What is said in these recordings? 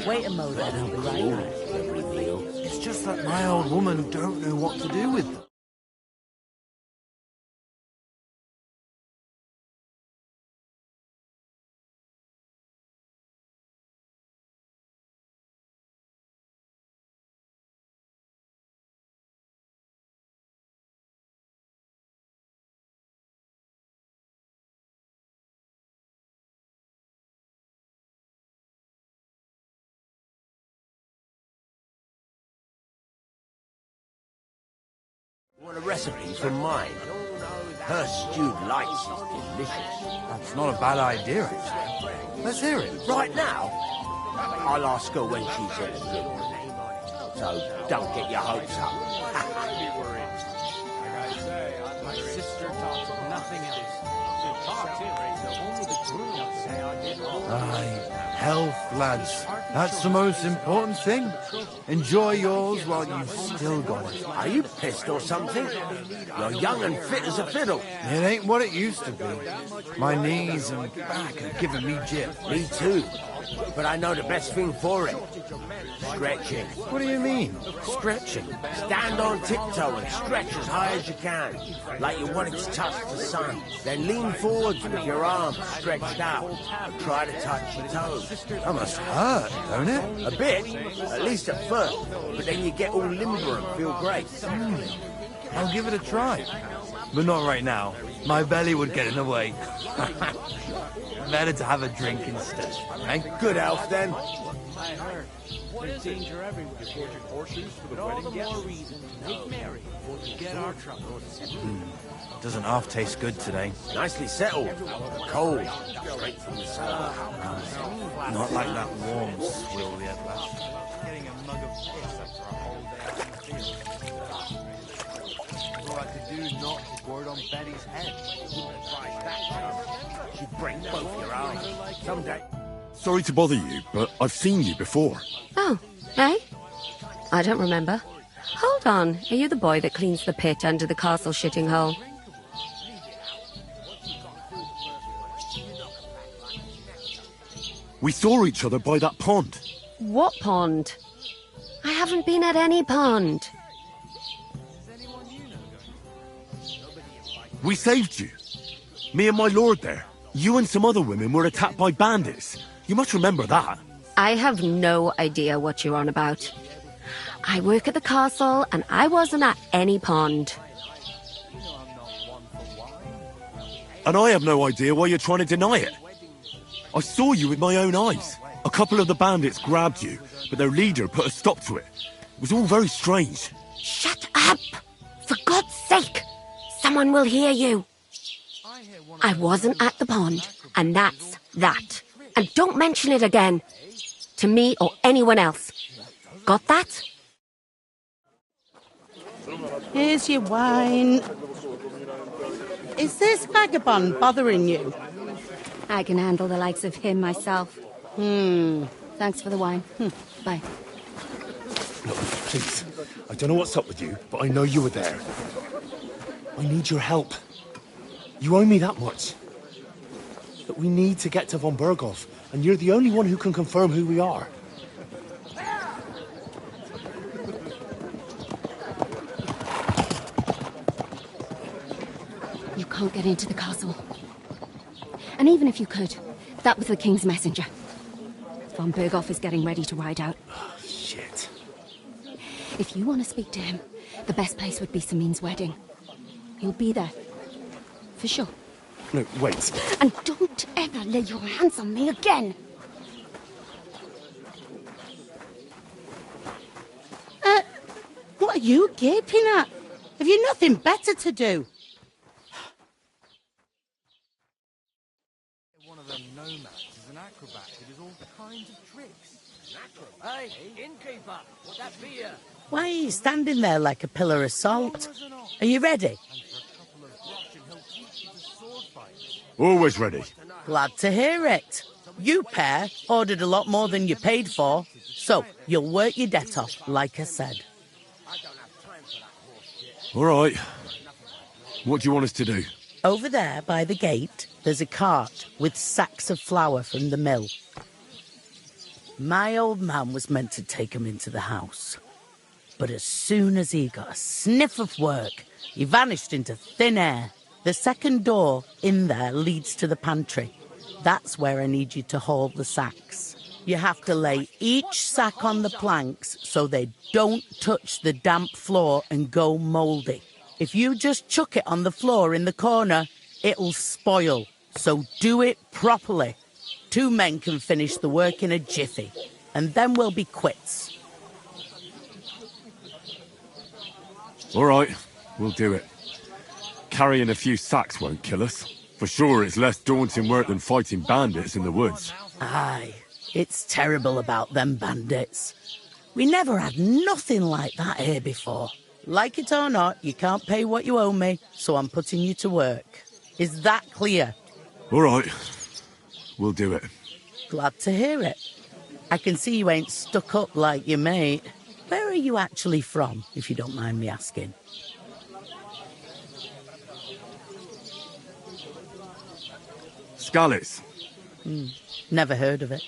Wait a moment, I'll be right back. It's just that my old woman don't know what to do with them. Want a recipe from mine? Her stewed lights is delicious. That's not a bad idea, actually. Let's hear it. Right now? I'll ask her when she's in a good mood. So don't get your hopes up. My sister talks nothing else. Aye, health, lads. That's the most important thing. Enjoy yours while you've still got it. Are you pissed or something? You're young and fit as a fiddle. It ain't what it used to be. My knees and back are giving me jip. Me too. But I know the best thing for it. Stretching. What do you mean, stretching? Stand on tiptoe and stretch as high as you can, like you wanted to touch the sun. Then lean forwards with your arms stretched out. Try to touch your toes. That must hurt, don't it? A bit, at least at first, but then you get all limber and feel great. I'll give it a try. But not right now. My belly would get in the way. Better to have a drink instead, eh? Good health, then. There's danger everywhere. Forging horseshoes for the wedding guests. More reason to make merry or to get our troubles. Doesn't half taste good today. Nicely settled. Cold. Straight from the cellar. Not like that warm swill we had last. Getting a mug of piss after a whole day in the field. All I could do is not put word on Betty's head. She'd break both your arms. Someday. Sorry to bother you, but I've seen you before. Oh, eh? I don't remember. Hold on, are you the boy that cleans the pit under the castle shitting hole? We saw each other by that pond. What pond? I haven't been at any pond. We saved you. Me and my lord there. You and some other women were attacked by bandits. You must remember that. I have no idea what you're on about. I work at the castle and I wasn't at any pond. And I have no idea why you're trying to deny it. I saw you with my own eyes. A couple of the bandits grabbed you, but their leader put a stop to it. It was all very strange. Shut up! For God's sake! Someone will hear you. I wasn't at the pond, and that's that. And don't mention it again. To me or anyone else. Got that? Here's your wine. Is this vagabond bothering you? I can handle the likes of him myself. Thanks for the wine. Bye. Look, please. I don't know what's up with you, but I know you were there. I need your help. You owe me that much. But we need to get to von Berghoff, and you're the only one who can confirm who we are. You can't get into the castle. And even if you could, that was the King's messenger. Von Berghoff is getting ready to ride out. Oh, shit. If you want to speak to him, the best place would be Samin's wedding. He'll be there. For sure. No, wait. And don't ever lay your hands on me again! What are you gaping at? Have you nothing better to do? One of them nomads is an acrobat who does all kinds of tricks. Hey, innkeeper, what that beer? Why are you standing there like a pillar of salt? Are you ready? Always ready. Glad to hear it. You pair ordered a lot more than you paid for, so you'll work your debt off, like I said. All right. What do you want us to do? Over there by the gate, there's a cart with sacks of flour from the mill. My old man was meant to take him into the house. But as soon as he got a sniff of work, he vanished into thin air. The second door in there leads to the pantry. That's where I need you to haul the sacks. You have to lay each sack on the planks so they don't touch the damp floor and go mouldy. If you just chuck it on the floor in the corner, it'll spoil. So do it properly. 2 men can finish the work in a jiffy, and then we'll be quits. All right, we'll do it. Carrying a few sacks won't kill us. For sure, it's less daunting work than fighting bandits in the woods. Aye, it's terrible about them bandits. We never had nothing like that here before. Like it or not, you can't pay what you owe me, so I'm putting you to work. Is that clear? All right, we'll do it. Glad to hear it. I can see you ain't stuck up like your mate. Where are you actually from, if you don't mind me asking? Scallies. Never heard of it.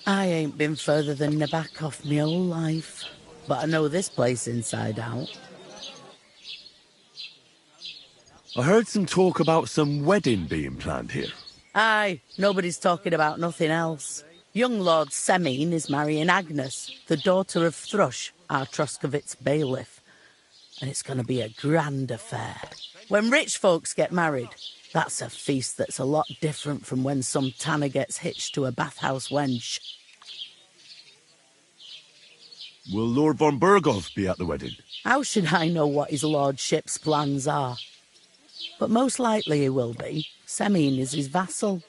I ain't been further than Nabakov my whole life, but I know this place inside out. I heard some talk about some wedding being planned here. Aye, nobody's talking about nothing else. Young Lord Semine is marrying Agnes, the daughter of Thrush, our Troskovitz bailiff. And it's going to be a grand affair. When rich folks get married, that's a feast that's a lot different from when some tanner gets hitched to a bathhouse wench. Will Lord von Berghoff be at the wedding? How should I know what his lordship's plans are? But most likely he will be. Semine is his vassal.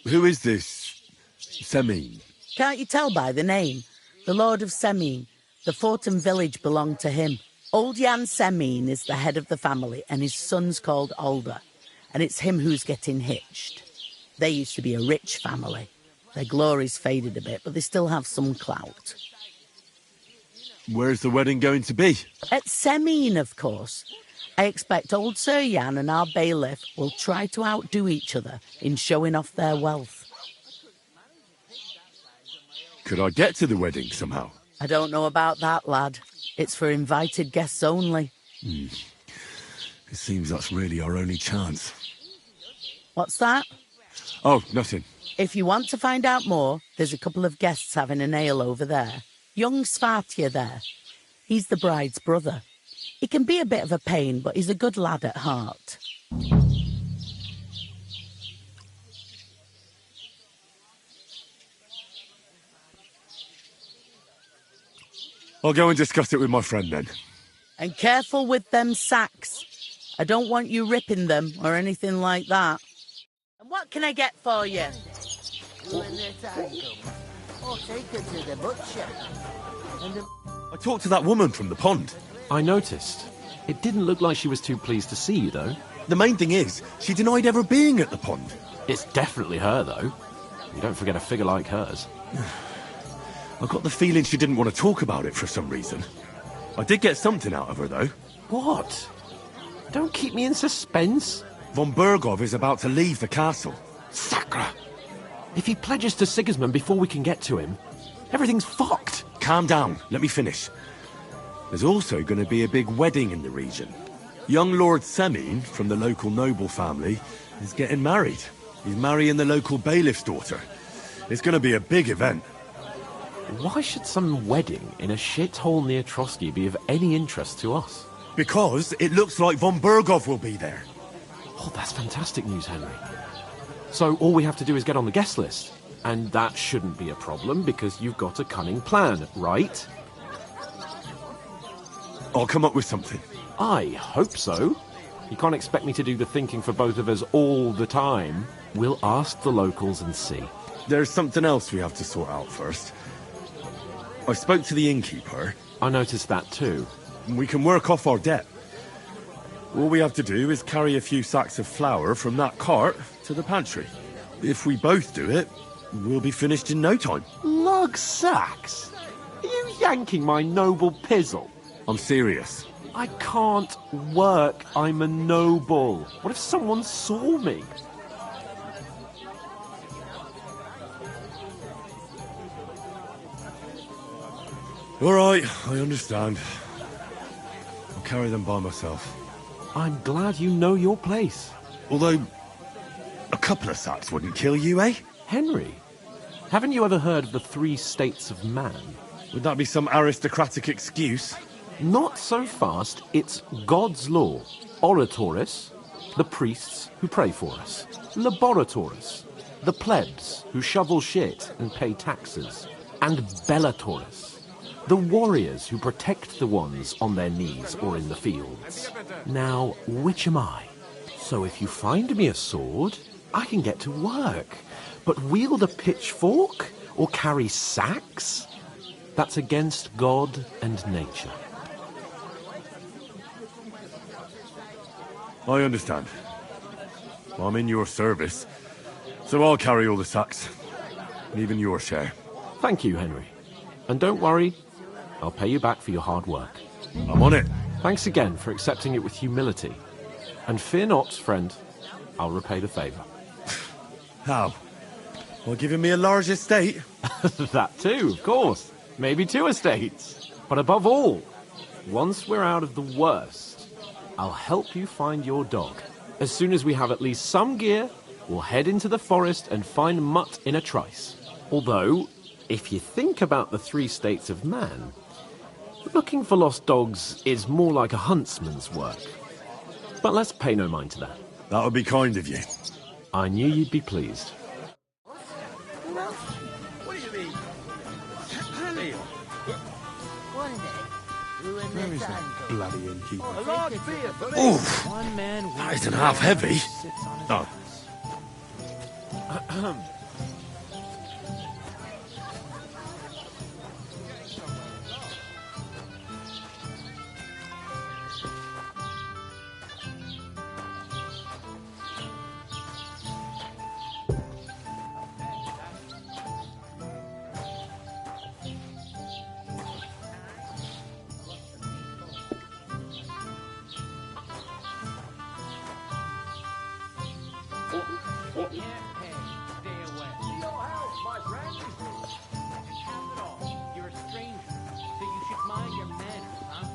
Who is this Semine? Can't you tell by the name? The Lord of Semine. The fort and village belong to him. Old Jan Semine is the head of the family, and his son's called Alder. And it's him who's getting hitched. They used to be a rich family. Their glory's faded a bit, but they still have some clout. Where's the wedding going to be? At Semine, of course. I expect old Sir Jan and our bailiff will try to outdo each other in showing off their wealth. Could I get to the wedding somehow? I don't know about that, lad. It's for invited guests only. It seems that's really our only chance. What's that? Oh, nothing. If you want to find out more, there's a couple of guests having an ale over there. Young Svartje there. He's the bride's brother. He can be a bit of a pain, but he's a good lad at heart. I'll go and discuss it with my friend then. And careful with them sacks. I don't want you ripping them or anything like that. And what can I get for you? Or take her to the butcher. I talked to that woman from the pond. I noticed. It didn't look like she was too pleased to see you, though. The main thing is, she denied ever being at the pond. It's definitely her, though. You don't forget a figure like hers. I got the feeling she didn't want to talk about it for some reason. I did get something out of her, though. What? Don't keep me in suspense. Von Berghoff is about to leave the castle. Sacre! If he pledges to Sigismund before we can get to him, everything's fucked. Calm down, let me finish. There's also going to be a big wedding in the region. Young Lord Semine, from the local noble family, is getting married. He's marrying the local bailiff's daughter. It's going to be a big event. Why should some wedding in a shithole near Trotsky be of any interest to us? Because it looks like von Berghoff will be there. Oh, that's fantastic news, Henry. So all we have to do is get on the guest list. And that shouldn't be a problem because you've got a cunning plan, right? I'll come up with something. I hope so. You can't expect me to do the thinking for both of us all the time. We'll ask the locals and see. There's something else we have to sort out first. I spoke to the innkeeper. I noticed that too. We can work off our debt. All we have to do is carry a few sacks of flour from that cart to the pantry. If we both do it, we'll be finished in no time. Lug sacks? Are you yanking my noble pizzle? I'm serious. I can't work. I'm a noble. What if someone saw me? All right, I understand. I'll carry them by myself. I'm glad you know your place. Although, a couple of sacks wouldn't kill you, eh? Henry, haven't you ever heard of the 3 states of man? Would that be some aristocratic excuse? Not so fast. It's God's law. Oratoris, the priests who pray for us. Laboratoris, the plebs who shovel shit and pay taxes. And Bellatoris, the warriors who protect the ones on their knees or in the fields. Now, which am I? So if you find me a sword, I can get to work. But wield a pitchfork or carry sacks? That's against God and nature. I understand. I'm in your service, so I'll carry all the sacks. Even your share. Thank you, Henry. And don't worry, I'll pay you back for your hard work. I'm on it. Thanks again for accepting it with humility. And fear not, friend, I'll repay the favour. How? By giving me a large estate? That too, of course. Maybe 2 estates. But above all, once we're out of the worst, I'll help you find your dog. As soon as we have at least some gear, we'll head into the forest and find Mutt in a trice. Although, if you think about the 3 states of man, looking for lost dogs is more like a huntsman's work. But let's pay no mind to that. That would be kind of you. I knew you'd be pleased. What do you mean? Where is that bloody innkeeper? A large beer for me. Oof! One man That isn't half heavy. Oh. You're a stranger, so you should mind your manners, huh?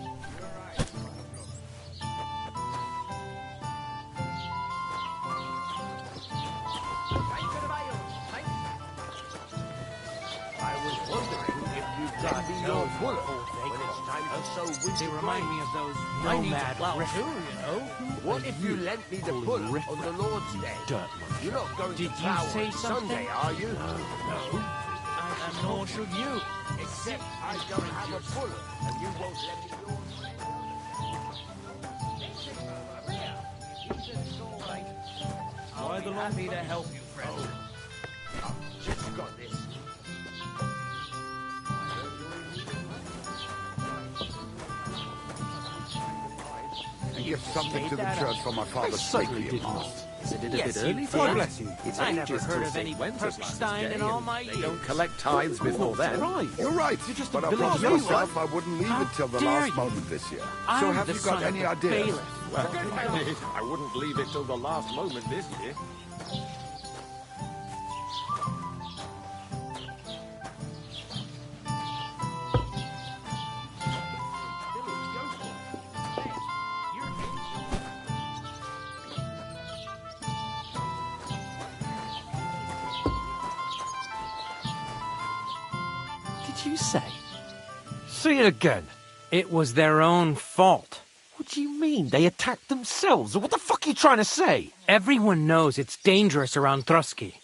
I was wondering if you've got your bullet when it's time to sow winter They remind me of those I need to nomad plow riffers. too, you know. What if you lent me the bullet on the Lord's Day? Dirt You're not going Did to you plow say on something? Sunday, are you? No. And nor should you. Except I don't have a bullet, and you won't let me yours. I'll be happy to help you, friend. Just got this. And give something to the church for my father's certainly sake, did dear not. master. Isn't it a Yes, bit you early did. for God that? bless you. It's I ages never heard till of St. any Wenceslaus Perkstein in all my They years. don't collect tithes before then. Right. You're right. You're just a but I village promised bailiff. myself I wouldn't leave it till the dare last you? moment this year. So I'm have the you son got of any the ideas? bailiff. Well, I wouldn't leave it till the last moment this year. Did you say? Say it again. It was their own fault. What do you mean? They attacked themselves? What the fuck are you trying to say? Everyone knows it's dangerous around Trotsky.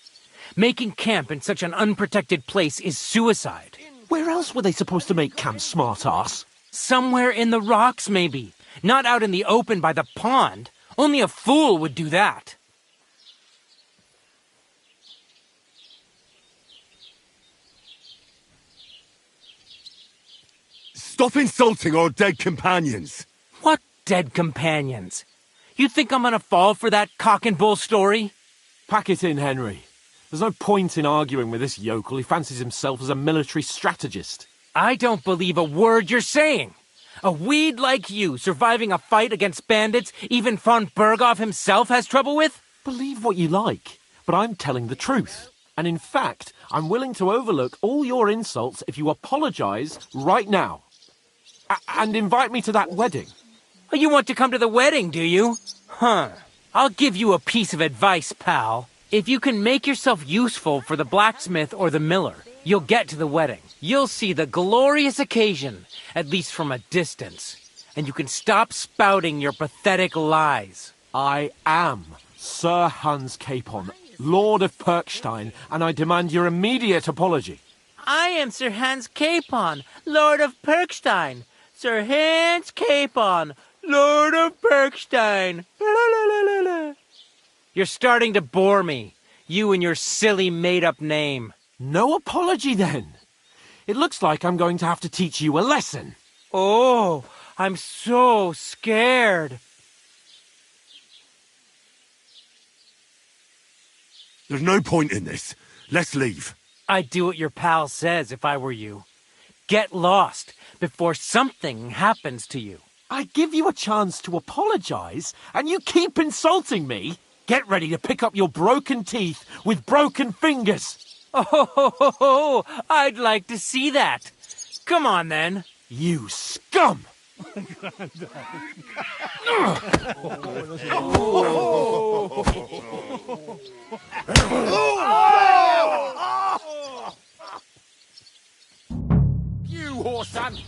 Making camp in such an unprotected place is suicide. Where else were they supposed to make camp, smart-ass? Somewhere in the rocks, maybe. Not out in the open by the pond. Only a fool would do that. Stop insulting our dead companions! What dead companions? You think I'm gonna fall for that cock and bull story? Pack it in, Henry. There's no point in arguing with this yokel. He fancies himself as a military strategist. I don't believe a word you're saying. A weed like you surviving a fight against bandits even von Berghoff himself has trouble with? Believe what you like, but I'm telling the truth. And in fact, I'm willing to overlook all your insults if you apologise right now. And invite me to that wedding. Oh, you want to come to the wedding, do you? Huh. I'll give you a piece of advice, pal. If you can make yourself useful for the blacksmith or the miller, you'll get to the wedding. You'll see the glorious occasion, at least from a distance. And you can stop spouting your pathetic lies. I am Sir Hans Capon, Lord of Perkstein, and I demand your immediate apology. I am Sir Hans Capon, Lord of Perkstein. Sir Hans Capon, Lord of Perkstein. You're starting to bore me. You and your silly made-up name. No apology, then. It looks like I'm going to have to teach you a lesson. Oh, I'm so scared. There's no point in this. Let's leave. I'd do what your pal says if I were you. Get lost before something happens to you. I give you a chance to apologize, and you keep insulting me? Get ready to pick up your broken teeth with broken fingers. Oh, I'd like to see that. Come on, then. You scum! You whoreson!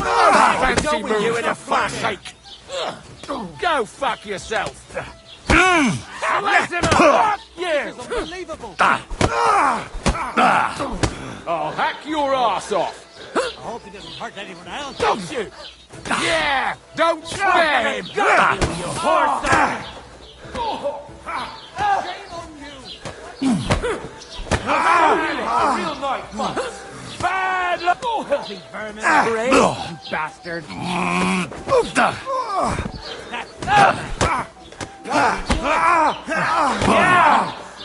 Fancy move you in a flash. Go fuck yourself. Let him up! You! Unbelievable. I'll hack your ass off. I hope he doesn't hurt anyone else. Don't you? Yeah! Don't spare him! You horse! Shame on you! Real night fun. Bad luck! Filthy vermin! Great, you bastard! Yeah!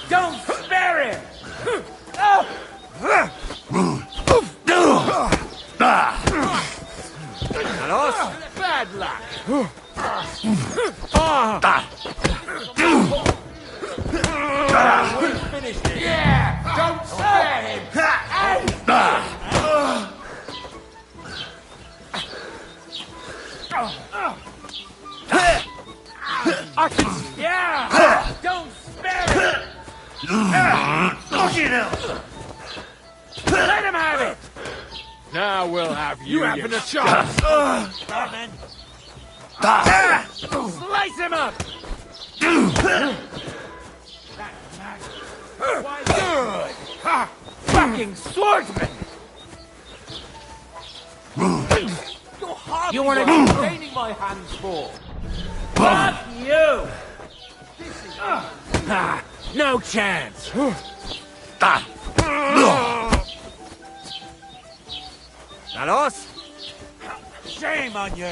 Don't spare him! Bad luck! Finish it! Yeah! Don't spare him! Yeah! Don't spare him! Let him have it! Now we'll have you having a chance! Vermin! Slice him up! Good! Fucking swordsman! You weren't entertaining my hands for! Fuck you! No chance! Nalos? Shame on you!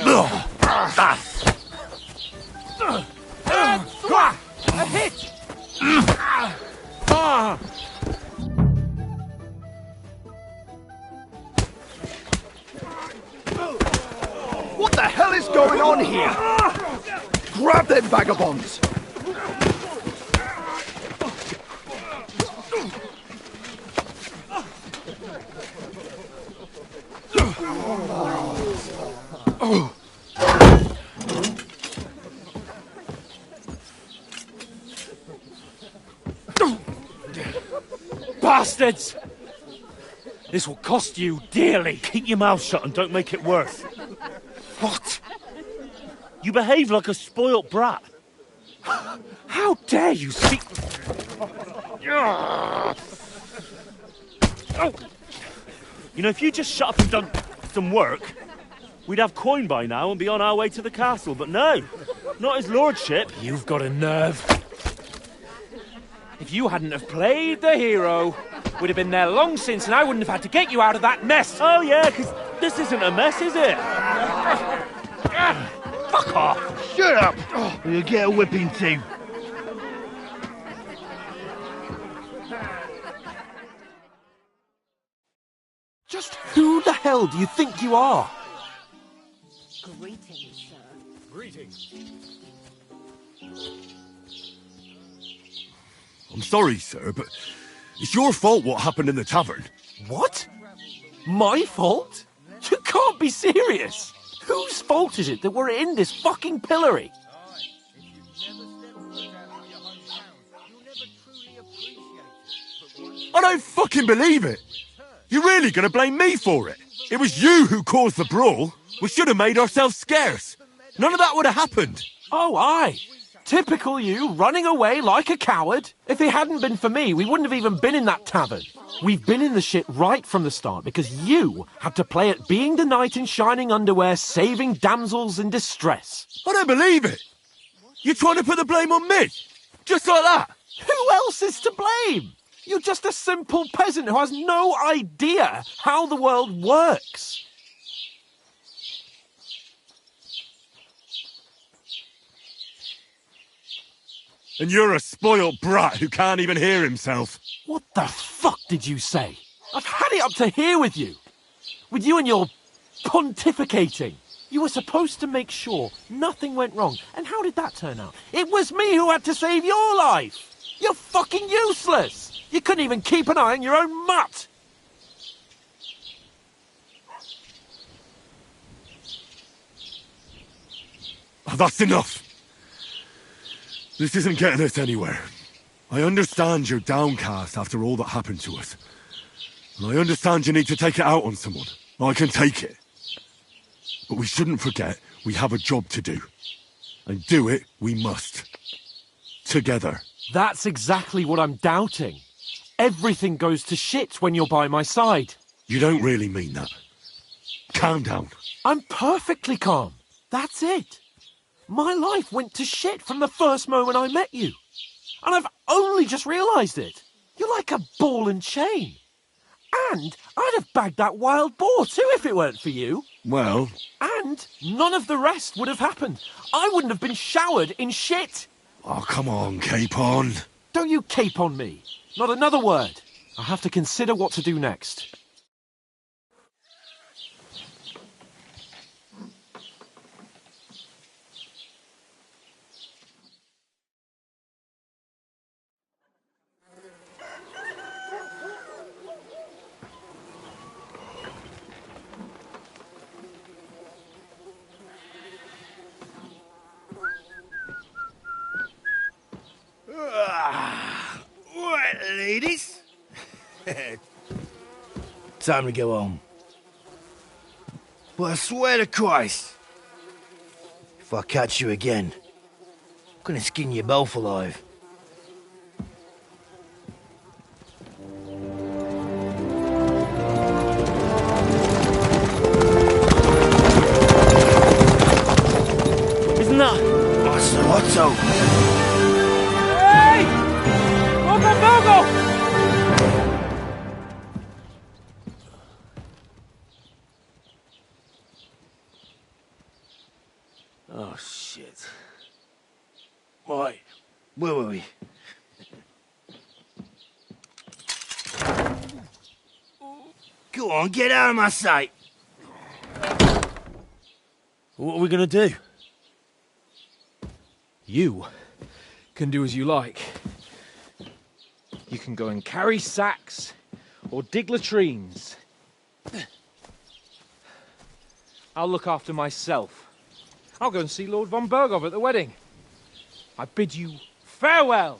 A hit! What the hell is going on here? Grab them vagabonds! Bastards! This will cost you dearly. Keep your mouth shut and don't make it worse. What? You behave like a spoilt brat. How dare you speak... Oh. You know, if you just shut up and done some work, we'd have coin by now and be on our way to the castle, but no, not his lordship. You've got a nerve. If you hadn't have played the hero, we'd have been there long since and I wouldn't have had to get you out of that mess. Oh yeah, because this isn't a mess, is it? Fuck off. Shut up! Or you'll get a whipping too. Just who the hell do you think you are? Greetings, sir. Greetings. I'm sorry, sir, but it's your fault what happened in the tavern. What? My fault? You can't be serious. Whose fault is it that we're in this fucking pillory? I don't fucking believe it. You're really gonna blame me for it? It was you who caused the brawl. We should have made ourselves scarce. None of that would have happened. Oh, aye. Typical you, running away like a coward. If it hadn't been for me, we wouldn't have even been in that tavern. We've been in the shit right from the start because you had to play at being the knight in shining underwear, saving damsels in distress. I don't believe it. You're trying to put the blame on me? Just like that? Who else is to blame? You're just a simple peasant who has no idea how the world works. And you're a spoilt brat who can't even hear himself. What the fuck did you say? I've had it up to here with you. With you and your pontificating. You were supposed to make sure nothing went wrong. And how did that turn out? It was me who had to save your life. You're fucking useless. You couldn't even keep an eye on your own mutt. Oh, that's enough. This isn't getting us anywhere. I understand you're downcast after all that happened to us. And I understand you need to take it out on someone. I can take it. But we shouldn't forget we have a job to do. And do it we must. Together. That's exactly what I'm doubting. Everything goes to shit when you're by my side. You don't really mean that. Calm down. I'm perfectly calm. That's it. My life went to shit from the first moment I met you. And I've only just realised it. You're like a ball and chain. And I'd have bagged that wild boar too if it weren't for you. Well... And none of the rest would have happened. I wouldn't have been showered in shit. Oh, come on, Capon. Don't you cape on me. Not another word. I have to consider what to do next. Right, ladies. Time to go home. But I swear to Christ, if I catch you again, I'm gonna skin you both alive. Isn't that? Otto! Hey! Bogo! Oh, shit. Right, where were we? Go on, get out of my sight! What are we gonna do? You can do as you like. You can go and carry sacks or dig latrines. I'll look after myself. I'll go and see Lord von Bergov at the wedding. I bid you farewell.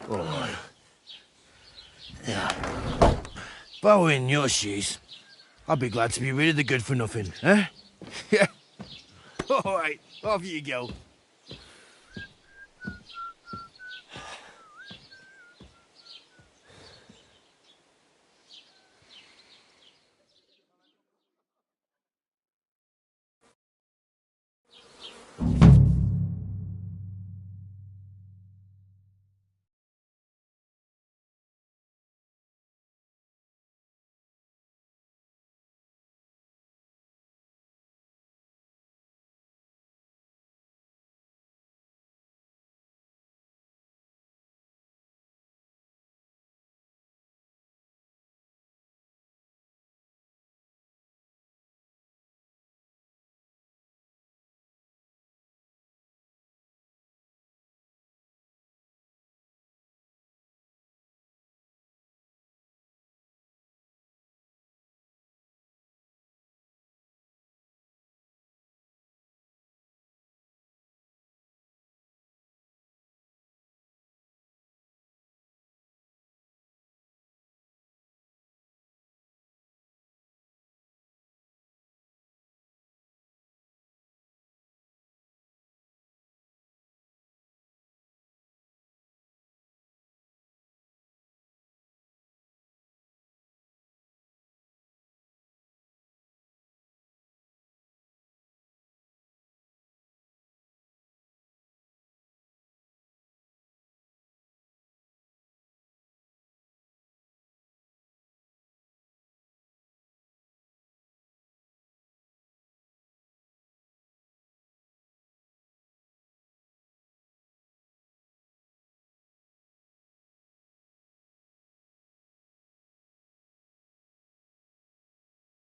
Oh. Yeah. If I were in your shoes, I'd be glad to be rid of the good for nothing, eh? Yeah. All right, off you go.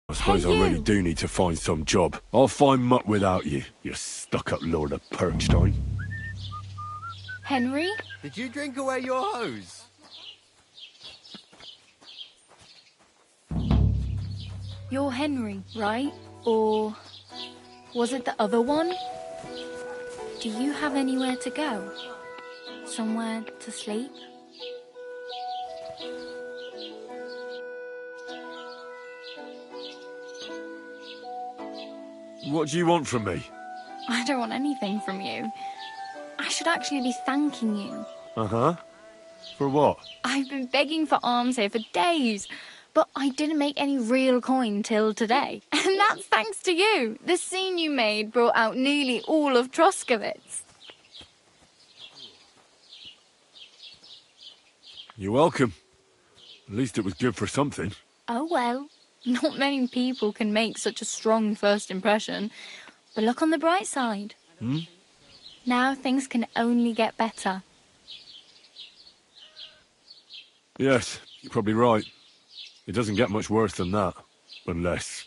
I suppose I really do need to find some job. I'll find mutt without you, you stuck-up lord of Perkstein. Henry? Did you drink away your hose? You're Henry, right? Or was it the other one? Do you have anywhere to go? Somewhere to sleep? What do you want from me? I don't want anything from you. I should actually be thanking you. Uh-huh. For what? I've been begging for alms here for days, but I didn't make any real coin till today. And that's thanks to you. The scene you made brought out nearly all of Troskowitz. You're welcome. At least it was good for something. Oh well, not many people can make such a strong first impression. But look on the bright side. Hmm? Now things can only get better. Yes, you're probably right. It doesn't get much worse than that. Unless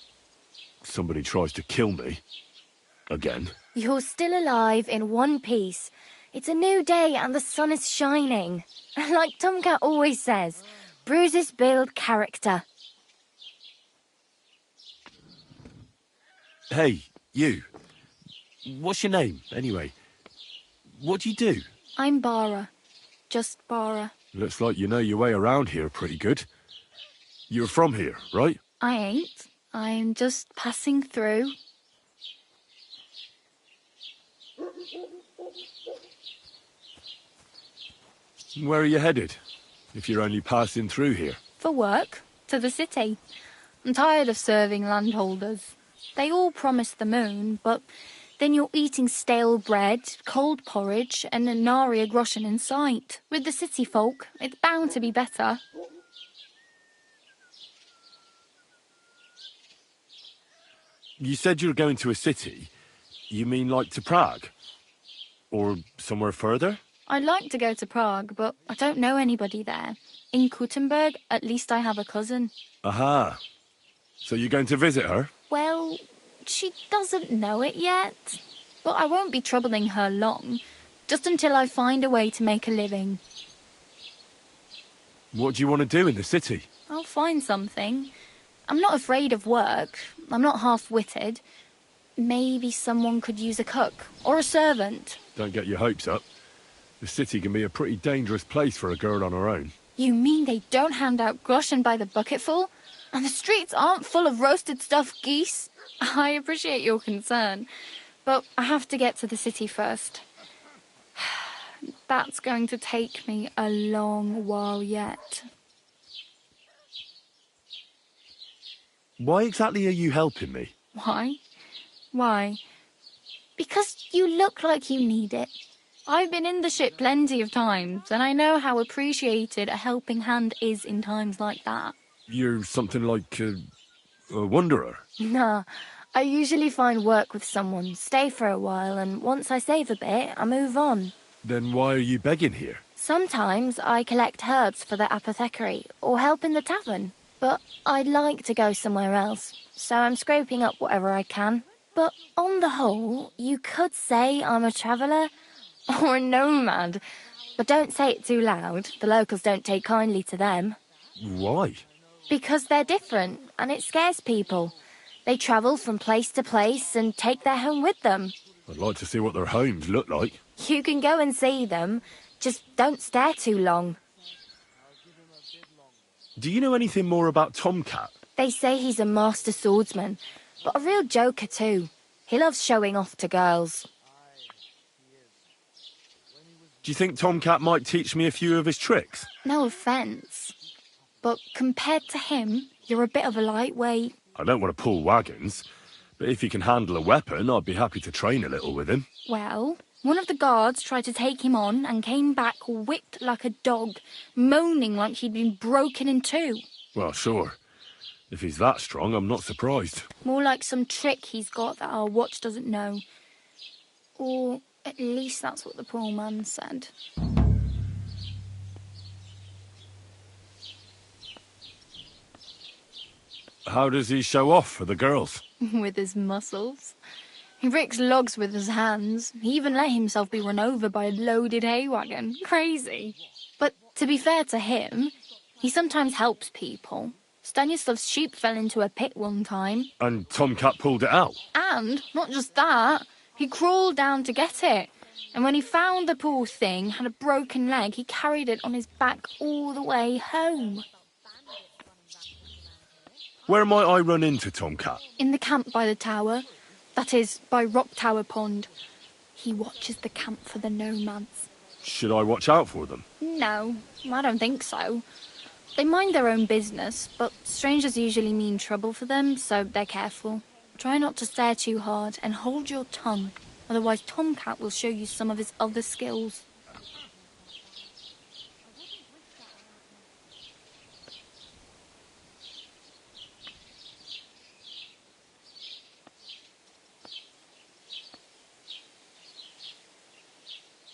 somebody tries to kill me. Again. You're still alive in one piece. It's a new day and the sun is shining. Like Tomcat always says, bruises build character. Hey, you. What's your name, anyway? What do you do? I'm Bara. Just Bara. Looks like you know your way around here pretty good. You're from here, right? I ain't. I'm just passing through. Where are you headed? If you're only passing through here. For work. To the city. I'm tired of serving landholders. They all promise the moon, but then you're eating stale bread, cold porridge, and a nary a groschen in sight. With the city folk, it's bound to be better. You said you were going to a city. You mean like to Prague? Or somewhere further? I'd like to go to Prague, but I don't know anybody there. In Kuttenberg, at least I have a cousin. Aha. So you're going to visit her? Well, she doesn't know it yet. But I won't be troubling her long. Just until I find a way to make a living. What do you want to do in the city? I'll find something. I'm not afraid of work. I'm not half-witted. Maybe someone could use a cook or a servant. Don't get your hopes up. The city can be a pretty dangerous place for a girl on her own. You mean they don't hand out groschen by the bucketful? And the streets aren't full of roasted stuffed geese? I appreciate your concern, but I have to get to the city first. That's going to take me a long while yet. Why exactly are you helping me? Why? Why? Because you look like you need it. I've been in the ship plenty of times, and I know how appreciated a helping hand is in times like that. You're something like a wanderer? Nah, I usually find work with someone, stay for a while, and once I save a bit, I move on. Then why are you begging here? Sometimes I collect herbs for the apothecary, or help in the tavern. But I'd like to go somewhere else, so I'm scraping up whatever I can. But on the whole, you could say I'm a traveller, or a nomad. But don't say it too loud, the locals don't take kindly to them. Why? Because they're different, and it scares people. They travel from place to place and take their home with them. I'd like to see what their homes look like. You can go and see them, just don't stare too long. Do you know anything more about Tomcat? They say he's a master swordsman, but a real joker too. He loves showing off to girls. Do you think Tomcat might teach me a few of his tricks? No offence, but compared to him, you're a bit of a lightweight. I don't want to pull wagons, but if he can handle a weapon, I'd be happy to train a little with him. Well, one of the guards tried to take him on and came back whipped like a dog, moaning like he'd been broken in two. Well, sure. If he's that strong, I'm not surprised. More like some trick he's got that our watch doesn't know. Or at least that's what the poor man said. How does he show off for the girls? With his muscles. He ricks logs with his hands. He even let himself be run over by a loaded hay wagon. Crazy. But to be fair to him, he sometimes helps people. Stanislav's sheep fell into a pit one time. And Tomcat pulled it out? And, not just that, he crawled down to get it. And when he found the poor thing had a broken leg, he carried it on his back all the way home. Where might I run into Tomcat? In the camp by the tower. That is, by Rock Tower Pond. He watches the camp for the nomads. Should I watch out for them? No, I don't think so. They mind their own business, but strangers usually mean trouble for them, so they're careful. Try not to stare too hard and hold your tongue, otherwise Tomcat will show you some of his other skills.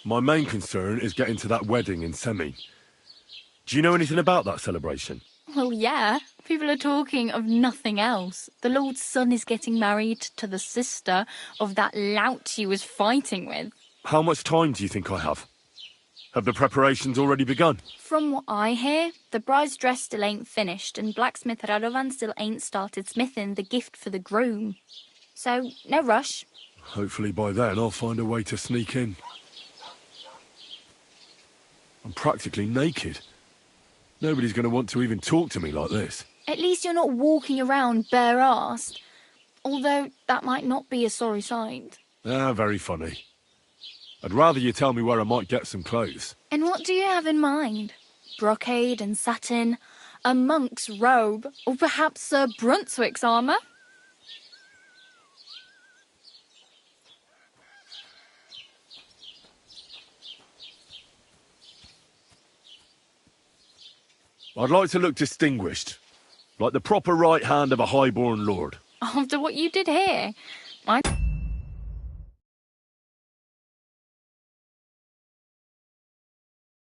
My main concern is getting to that wedding in Semi. Do you know anything about that celebration? Well, yeah. People are talking of nothing else. The Lord's son is getting married to the sister of that lout he was fighting with. How much time do you think I have? Have the preparations already begun? From what I hear, the bride's dress still ain't finished, and blacksmith Radovan still ain't started smithing the gift for the groom. So, no rush. Hopefully by then I'll find a way to sneak in. I'm practically naked. Nobody's going to want to even talk to me like this. At least you're not walking around bare-assed. Although that might not be a sorry sight. Ah, very funny. I'd rather you tell me where I might get some clothes. And what do you have in mind? Brocade and satin? A monk's robe? Or perhaps Sir Brunswick's armour? I'd like to look distinguished. Like the proper right hand of a highborn lord. After what you did here?